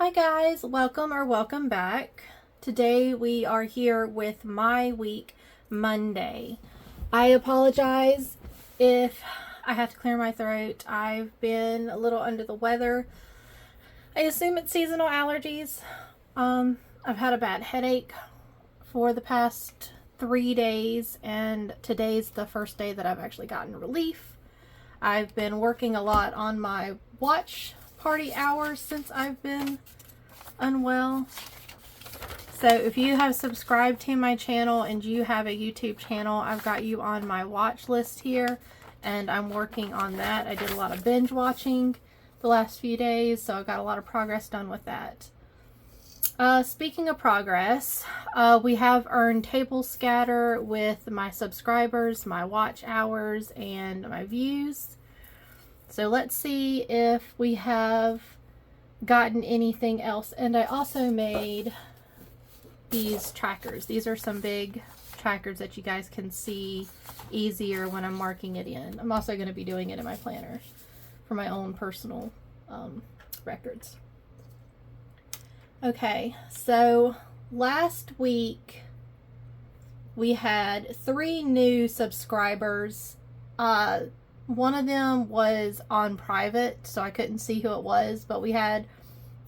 Hi guys, welcome back. Today we are here with my week Monday. I apologize if I have to clear my throat. I've been a little under the weather. I assume it's seasonal allergies. I've had a bad headache for the past 3 days, and today's the first day that I've actually gotten relief. I've been working a lot on my watch party hours since I've been unwell. So if you have subscribed to my channel and you have a YouTube channel, I've got you on my watch list here, and I'm working on that. I did a lot of binge watching the last few days, so I got a lot of progress done with that. Speaking of progress, we have earned table scatter with my subscribers, my watch hours, and my views. So let's see if we have gotten anything else. And I also made these trackers. These are some big trackers that you guys can see easier when I'm marking it in. I'm also going to be doing it in my planner for my own personal records. Okay, so last week we had 3 new subscribers. One of them was on private, so I couldn't see who it was, but we had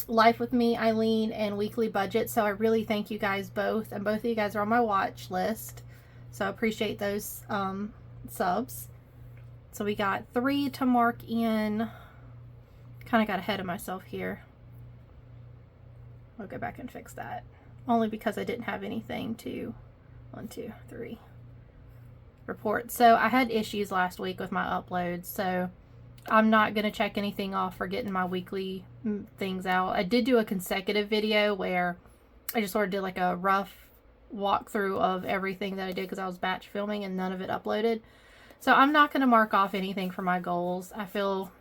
Life with Me, Eileen, and Weekly Budget, so I really thank you guys both, and both of you guys are on my watch list, so I appreciate those subs. So we got 3 to mark in. Kind of got ahead of myself here. I'll go back and fix that, only because I didn't have anything to 1, 2, 3 report. So I had issues last week with my uploads, so I'm not going to check anything off for getting my weekly things out. I did do a consecutive video where I just sort of did like a rough walkthrough of everything that I did because I was batch filming and none of it uploaded. So I'm not going to mark off anything for my goals. I feel,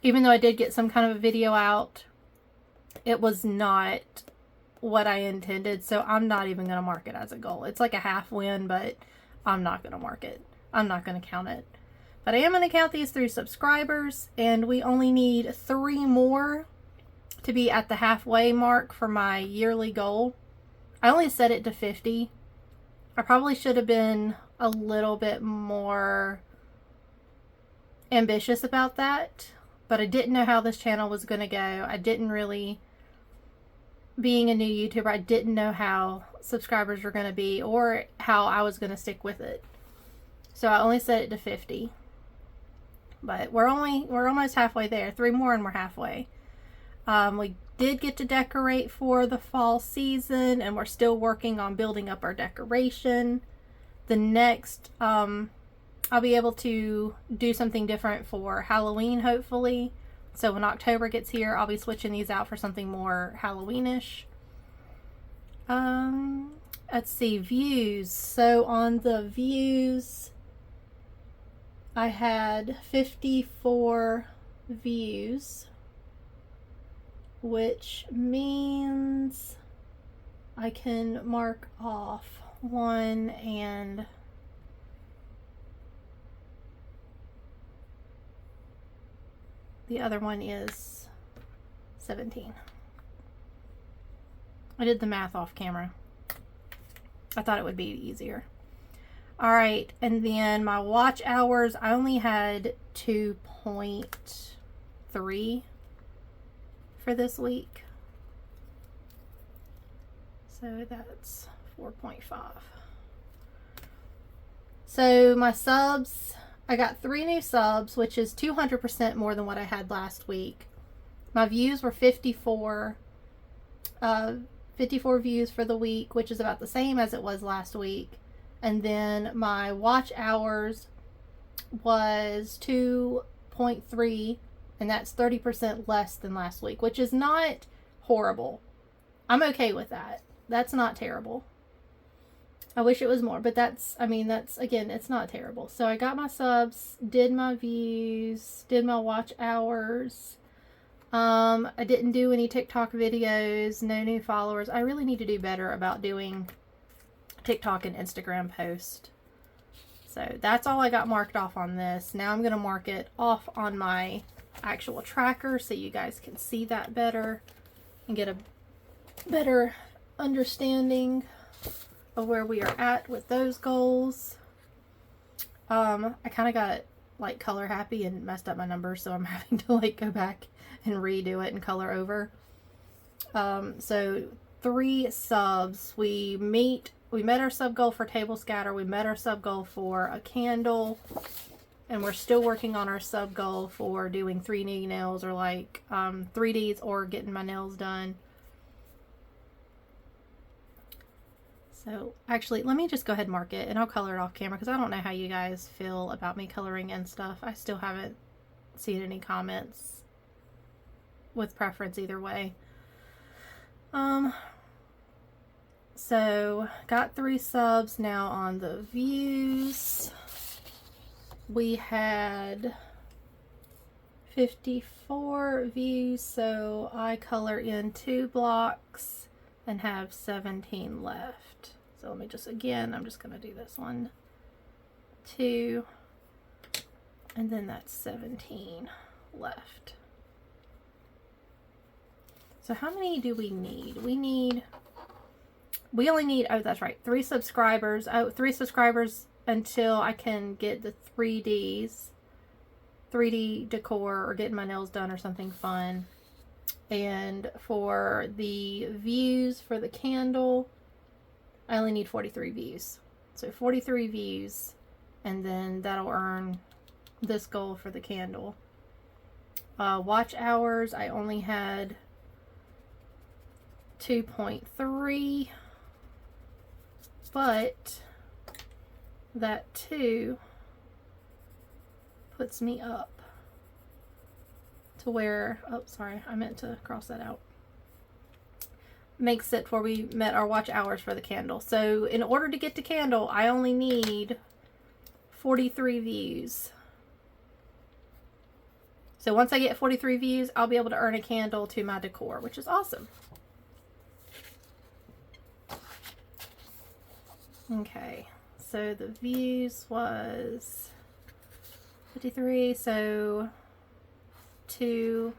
even though I did get some kind of a video out, it was not what I intended, so I'm not even going to mark it as a goal. It's like a half win, but I'm not going to mark it. I'm not going to count it. But I am going to count these 3 subscribers, and we only need 3 more to be at the halfway mark for my yearly goal. I only set it to 50. I probably should have been a little bit more ambitious about that, but I didn't know how this channel was going to go. I didn't really, being a new YouTuber, I didn't know how subscribers were going to be or how I was going to stick with it. So I only set it to 50. But we're almost halfway there. 3 more and we're halfway. We did get to decorate for the fall season, and we're still working on building up our decoration. The next, I'll be able to do something different for Halloween, hopefully. So when October gets here, I'll be switching these out for something more Halloweenish. Let's see, views. So on the views, I had 54 views, which means I can mark off 1 and the other one is 17. I did the math off camera. I thought it would be easier. Alright, and then my watch hours, I only had 2.3 for this week. So that's 4.5. So my subs, I got 3 new subs, which is 200% more than what I had last week. My views were 54. 54 views for the week, which is about the same as it was last week. And then my watch hours was 2.3, and that's 30% less than last week, which is not horrible. I'm okay with that. That's not terrible. I wish it was more, but that's, again, it's not terrible. So I got my subs, did my views, did my watch hours. I didn't do any TikTok videos, no new followers. I really need to do better about doing TikTok and Instagram posts. So that's all I got marked off on this. Now I'm going to mark it off on my actual tracker so you guys can see that better. and get a better understanding of where we are at with those goals. I kind of got like color happy and messed up my numbers, so I'm having to like go back and redo it and color over. So 3 subs. We met our sub goal for table scatter. We met our sub goal for a candle, and we're still working on our sub goal for doing 3D nails, or like 3Ds, or getting my nails done. So actually, let me just go ahead and mark it, and I'll color it off camera because I don't know how you guys feel about me coloring in stuff. I still haven't seen any comments with preference either way. So got 3 subs now on the views. We had 54 views, so I color in 2 blocks and have 17 left. So let me just, again, I'm just going to do this 1, 2, and then that's 17 left. So how many do we need? We only need, oh, that's right, 3 subscribers. Oh, 3 subscribers until I can get the 3D decor, or getting my nails done, or something fun. And for the views for the candle, I only need 43 views. So 43 views, and then that'll earn this goal for the candle. Watch hours, I only had 2.3, but that 2 puts me up to where, oh sorry, I meant to cross that out, makes it where we met our watch hours for the candle. So in order to get to candle, I only need 43 views. So once I get 43 views, I'll be able to earn a candle to my decor, which is awesome. Okay, so the views was 53, so 2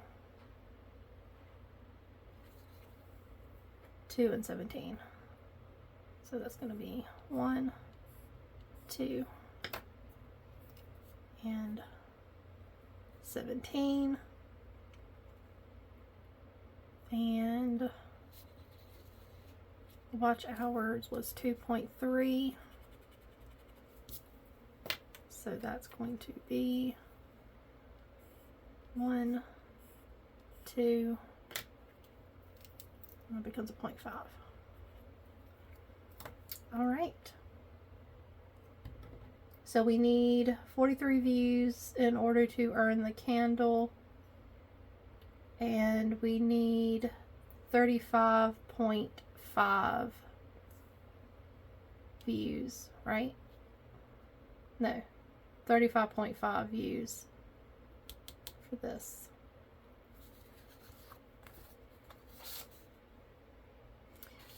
and 17. So that's going to be 1, 2, and 17. And watch hours was 2.3. So that's going to be 1, 2, and it becomes a 0.5. All right. So we need 43 views in order to earn the candle, and we need 35.5 views, right? No, 35.5 views for this.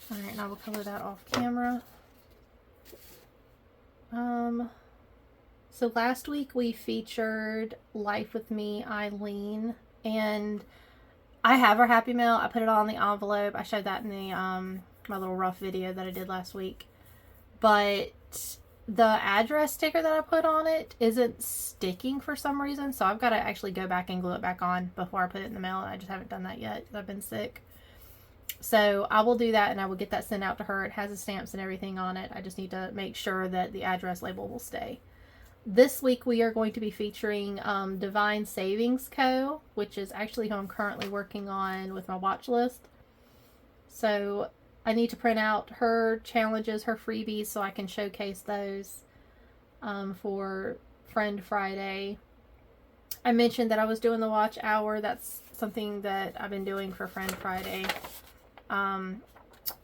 All right, and I will color that off camera. So last week we featured Life With Me, Eileen, and I have her Happy Mail. I put it all in the envelope. I showed that in the my little rough video that I did last week. But the address sticker that I put on it isn't sticking for some reason, so I've got to actually go back and glue it back on before I put it in the mail, and I just haven't done that yet because I've been sick. So I will do that, and I will get that sent out to her. It has the stamps and everything on it. I just need to make sure that the address label will stay. This week we are going to be featuring Divine Savings Co., which is actually who I'm currently working on with my watch list. So I need to print out her challenges, her freebies, so I can showcase those for Friend Friday. I mentioned that I was doing the watch hour. That's something that I've been doing for Friend Friday.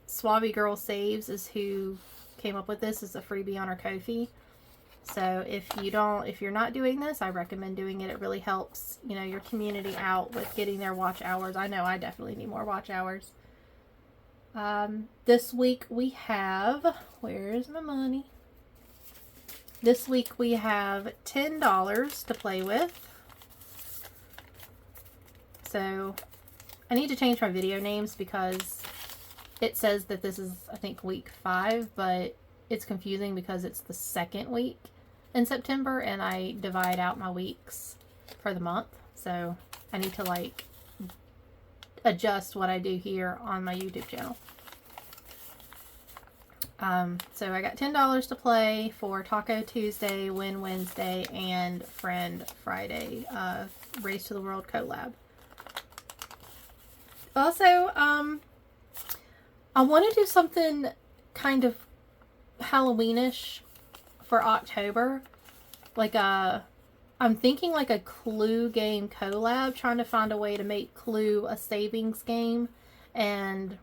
Suave Girl Saves is who came up with this as a freebie on her Ko-fi. So if you're not doing this, I recommend doing it. It really helps, you know, your community out with getting their watch hours. I know I definitely need more watch hours. This week we have, where's my money? This week we have $10 to play with. So I need to change my video names because it says that this is, I think, week 5, but it's confusing because it's the second week in September and I divide out my weeks for the month. So I need to like adjust what I do here on my YouTube channel. So I got $10 to play for Taco Tuesday, Win Wednesday, and Friend Friday, Race to the World collab. Also, I want to do something kind of Halloweenish for October. Like I'm thinking like a Clue game collab, trying to find a way to make Clue a savings game and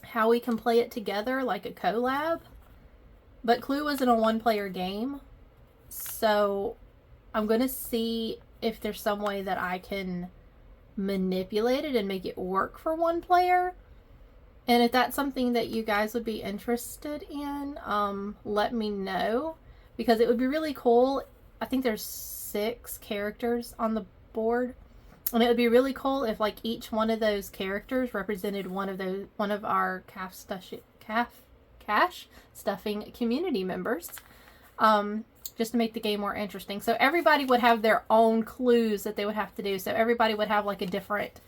how we can play it together like a collab. But Clue isn't a one-player game, so I'm going to see if there's some way that I can manipulate it and make it work for one player. And if that's something that you guys would be interested in, let me know, because it would be really cool. I think there's 6 characters on the board, and it would be really cool if like each one of those characters represented one of our cash stuffing community members, just to make the game more interesting. So everybody would have their own clues that they would have to do. So everybody would have like a different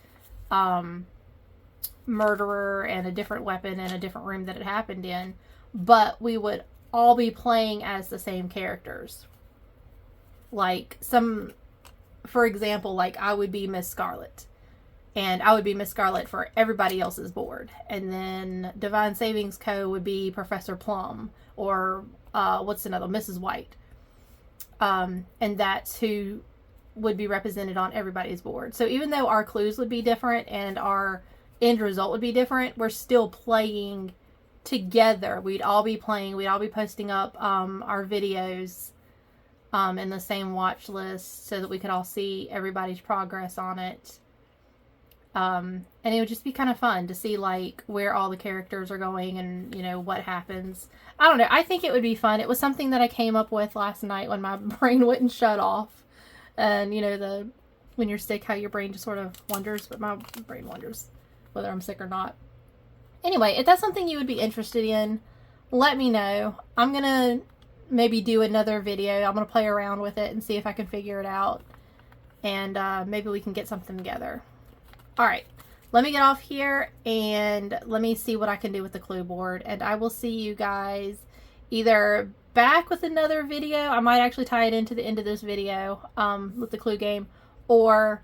murderer and a different weapon and a different room that it happened in, but we would all be playing as the same characters. Like for example, like I would be Miss Scarlet, and I would be Miss Scarlet for everybody else's board, and then Divine Savings Co. would be Professor Plum, or what's another, Mrs. White, and that's who would be represented on everybody's board. So even though our clues would be different and our end result would be different, we're still playing together. We'd all be playing, we'd all be posting up our videos in the same watch list so that we could all see everybody's progress on it. And it would just be kind of fun to see like where all the characters are going and, you know, what happens. I don't know. I think it would be fun. It was something that I came up with last night when my brain wouldn't shut off. And, you know, when you're sick, how your brain just sort of wonders, but my brain wonders whether I'm sick or not. Anyway, if that's something you would be interested in, let me know. I'm going to maybe do another video. I'm going to play around with it and see if I can figure it out. And maybe we can get something together. Alright, let me get off here and let me see what I can do with the clue board. And I will see you guys either back with another video. I might actually tie it into the end of this video with the clue game. Or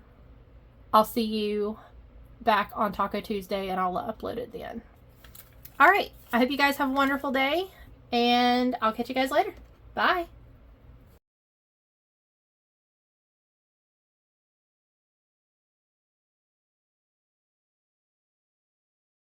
I'll see you back on Taco Tuesday and I'll upload it then. Alright, I hope you guys have a wonderful day. And I'll catch you guys later. Bye.